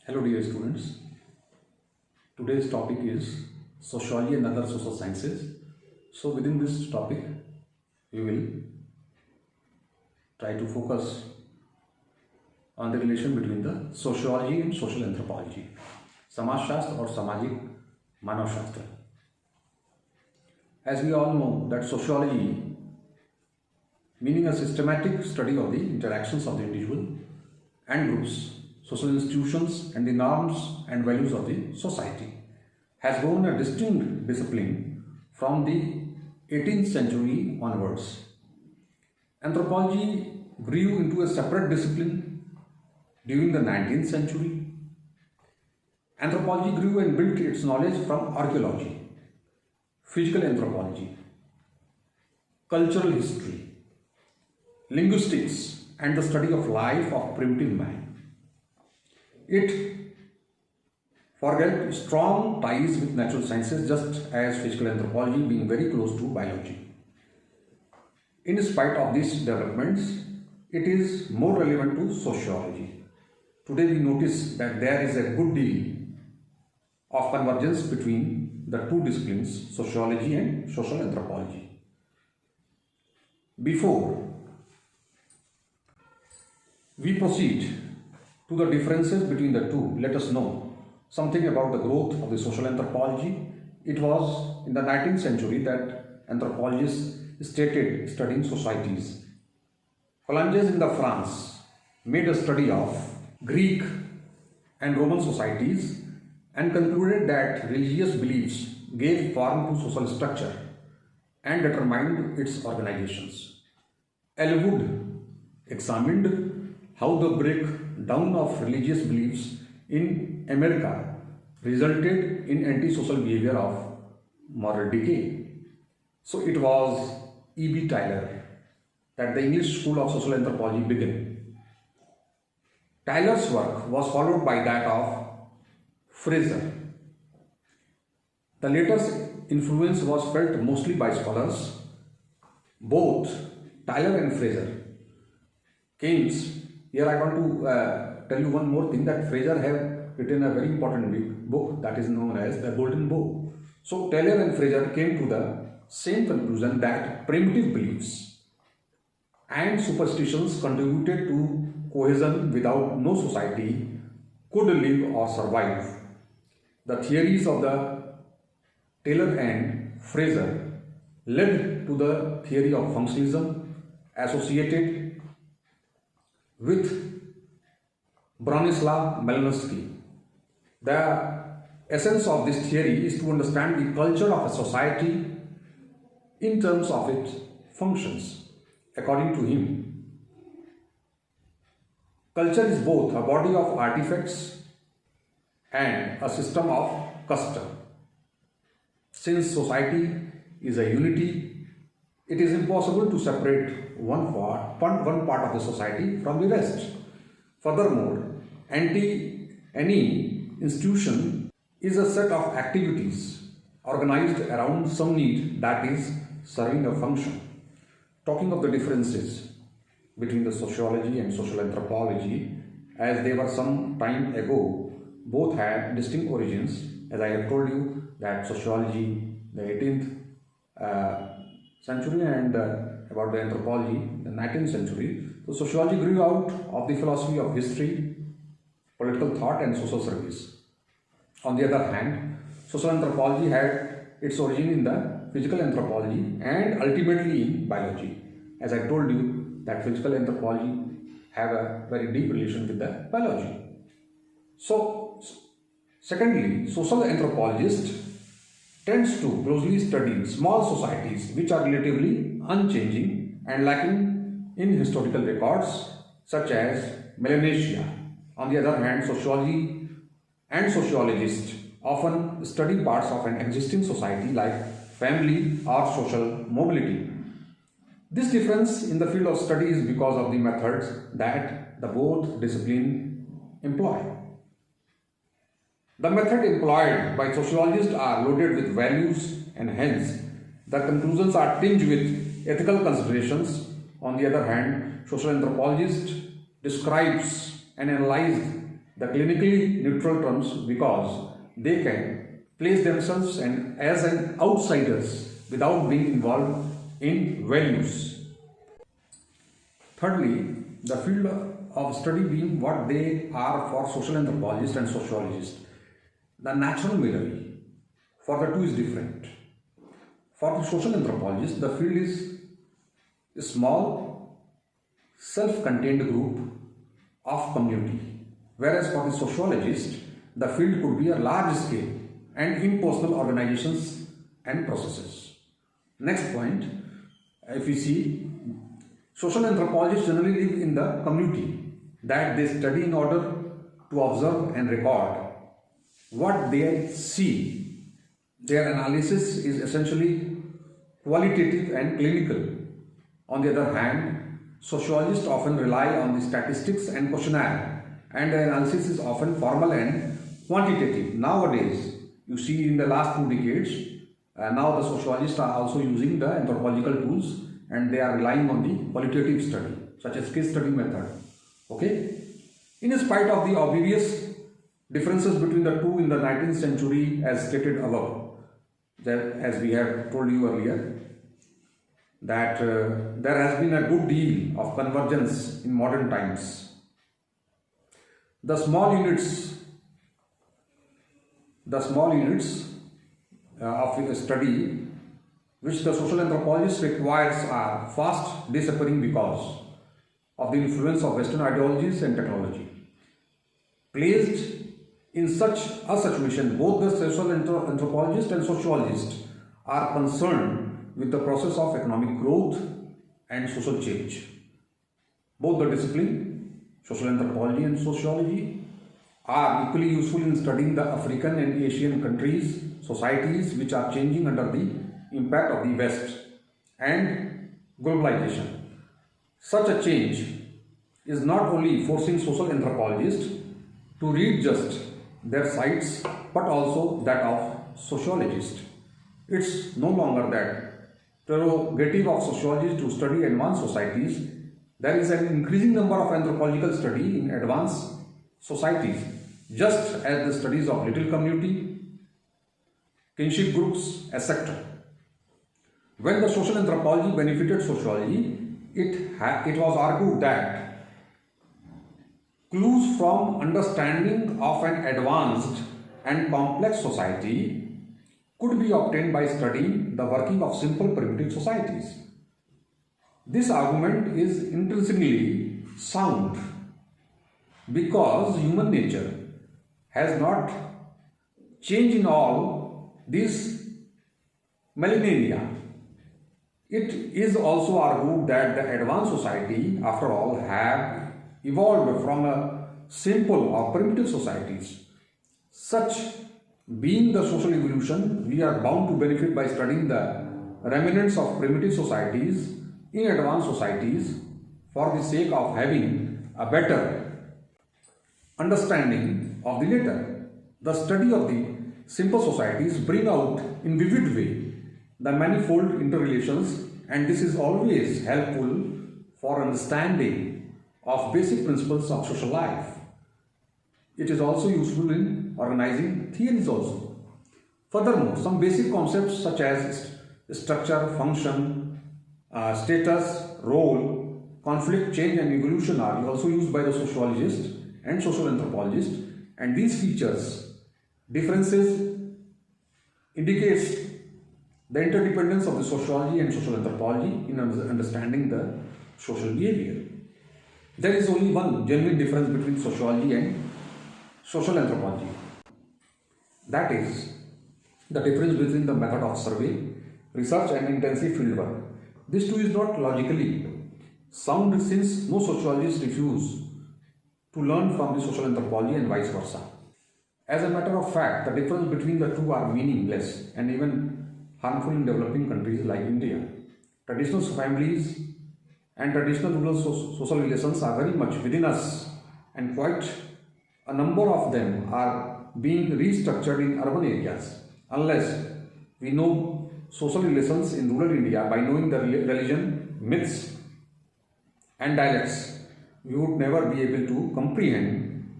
Hello dear students, today's topic is sociology and other social sciences. So within this topic we will try to focus on the relation between the sociology and social anthropology, Samaj Shastra or Samajik Manav Shastra. As we all know that sociology meaning a systematic study of the interactions of the individual and groups, social institutions and the norms and values of the society, has grown a distinct discipline from the 18th century onwards. Anthropology grew into a separate discipline during the 19th century. Anthropology grew and built its knowledge from archaeology, physical anthropology, cultural history, linguistics, and the study of life of primitive man. It forged strong ties with natural sciences, just as physical anthropology being very close to biology. In spite of these developments, it is more relevant to sociology. Today we notice that there is a good deal of convergence between the two disciplines, sociology and social anthropology. Before we proceed to the differences between the two, let us know something about the growth of the social anthropology. It was in the 19th century that anthropologists started studying societies. Colonges in the France made a study of Greek and Roman societies and concluded that religious beliefs gave form to social structure and determined its organizations. Elwood examined how the breakdown of religious beliefs in America resulted in antisocial behavior of moral decay. So it was E.B. Tylor that the English School of Social Anthropology began. Tylor's work was followed by that of Fraser. The latter's influence was felt mostly by scholars. Both Tylor and Fraser. Keynes. Here I want to tell you one more thing, that Fraser have written a very important book that is known as The Golden Bough. So Tylor and Fraser came to the same conclusion that primitive beliefs and superstitions contributed to cohesion without no society could live or survive. The theories of the Tylor and Fraser led to the theory of Functionism associated with Bronislaw Malinowski. The essence of this theory is to understand the culture of a society in terms of its functions. According to him, culture is both a body of artifacts and a system of custom. Since society is a unity, it is impossible to separate one part of the society from the rest. Furthermore, any institution is a set of activities organized around some need that is serving a function. Talking of the differences between the sociology and social anthropology, as they were some time ago, both had distinct origins. As I have told you that sociology, the 18th century, and about the anthropology, the 19th century. So sociology grew out of the philosophy of history, political thought and social service. On the other hand, social anthropology had its origin in the physical anthropology and ultimately in biology. As I told you that physical anthropology have a very deep relation with the biology. So secondly, social anthropologist tends to closely study small societies which are relatively unchanging and lacking in historical records, such as Melanesia. On the other hand, sociology and sociologists often study parts of an existing society like family or social mobility. This difference in the field of study is because of the methods that the both disciplines employ. The method employed by sociologists are loaded with values and hence the conclusions are tinged with ethical considerations. On the other hand, social anthropologist describes and analyzes the clinically neutral terms because they can place themselves and as an outsiders without being involved in values. Thirdly, the field of study being what they are for social anthropologists and sociologists. The natural mirror for the two is different. For the social anthropologist, the field is a small, self-contained group of community, whereas for the sociologist, the field could be a large scale and impersonal organizations and processes. Next point, if we see, social anthropologists generally live in the community that they study in order to observe and record what they see. Their analysis is essentially qualitative and clinical. On the other hand, sociologists often rely on the statistics and questionnaire, and their analysis is often formal and quantitative. Nowadays, you see in the last 2 decades, now the sociologists are also using the anthropological tools and they are relying on the qualitative study, such as case study method. Okay? In spite of the obvious differences between the two in the 19th century as stated above, that as we have told you earlier, that there has been a good deal of convergence in modern times. The small units of study which the social anthropologist requires are fast disappearing because of the influence of Western ideologies and technology. Placed in such a situation, both the social anthropologist and sociologist are concerned with the process of economic growth and social change. Both the discipline, social anthropology and sociology, are equally useful in studying the African and Asian countries, societies which are changing under the impact of the West and globalization. Such a change is not only forcing social anthropologists to read just their sites but also that of sociologists. It's no longer that prerogative of sociologists to study advanced societies. There is an increasing number of anthropological study in advanced societies, just as the studies of little community, kinship groups, etc. When the social anthropology benefited sociology, it was argued that clues from understanding of an advanced and complex society could be obtained by studying the working of simple primitive societies. This argument is intrinsically sound because human nature has not changed in all these millennia. It is also argued that the advanced society, after all, have evolved from a simple or primitive societies. Such being the social evolution, we are bound to benefit by studying the remnants of primitive societies in advanced societies for the sake of having a better understanding of the latter. The study of the simple societies bring out in vivid way the manifold interrelations, and this is always helpful for understanding of basic principles of social life. It is also useful in organizing theories also. Furthermore, some basic concepts such as structure, function, status, role, conflict, change and evolution are also used by the sociologist and social anthropologist, and these features, differences indicates the interdependence of the sociology and social anthropology in understanding the social behavior. There is only one genuine difference between sociology and social anthropology. That is the difference between the method of survey, research and intensive fieldwork. This too is not logically sound since no sociologists refuse to learn from the social anthropology and vice versa. As a matter of fact, the difference between the two are meaningless and even harmful in developing countries like India. Traditional families and traditional rural social relations are very much within us, and quite a number of them are being restructured in urban areas. Unless we know social relations in rural India by knowing the religion, myths and dialects, we would never be able to comprehend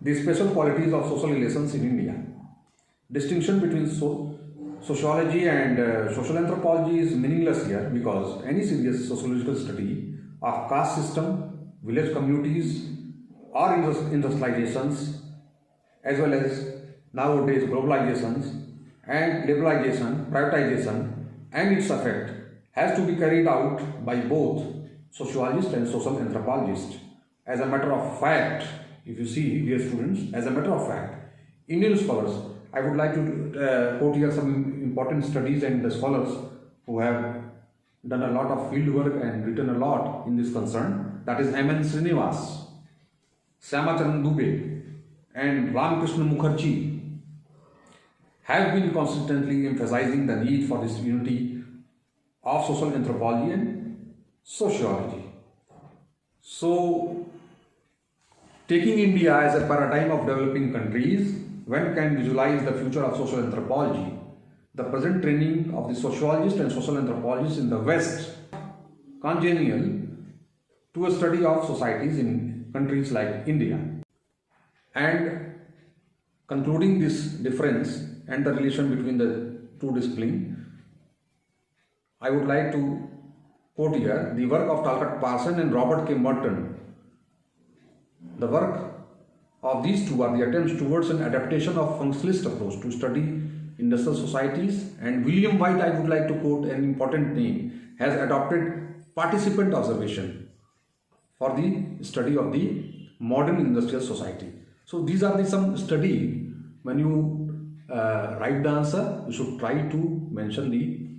the special qualities of social relations in India. Distinction between sociology and social anthropology is meaningless here because any serious sociological study of caste system, village communities, or industrializations, as well as nowadays globalizations and liberalization, privatization, and its effect has to be carried out by both sociologists and social anthropologists. As a matter of fact, if you see, dear students, as a matter of fact, Indian scholars, I would like to quote here some important studies and the scholars who have done a lot of field work and written a lot in this concern. That is M.N. Srinivas, Syamacharan Dubey, and Ramakrishna Mukherjee have been consistently emphasizing the need for this unity of social anthropology and sociology. So, taking India as a paradigm of developing countries, one can visualize the future of social anthropology. The present training of the sociologists and social anthropologists in the West congenial to a study of societies in countries like India. And concluding this difference and the relation between the two disciplines, I would like to quote here the work of Talcott Parson and Robert K. Merton. The work of these two are the attempts towards an adaptation of functionalist approach to study industrial societies, and William White, I would like to quote an important name, has adopted participant observation for the study of the modern industrial society. So these are some study. When you write the answer, you should try to mention the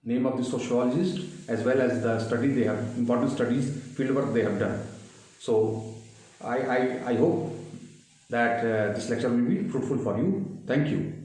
name of the sociologist as well as the study they have, important studies, fieldwork they have done. So I hope that this lecture will be fruitful for you. Thank you.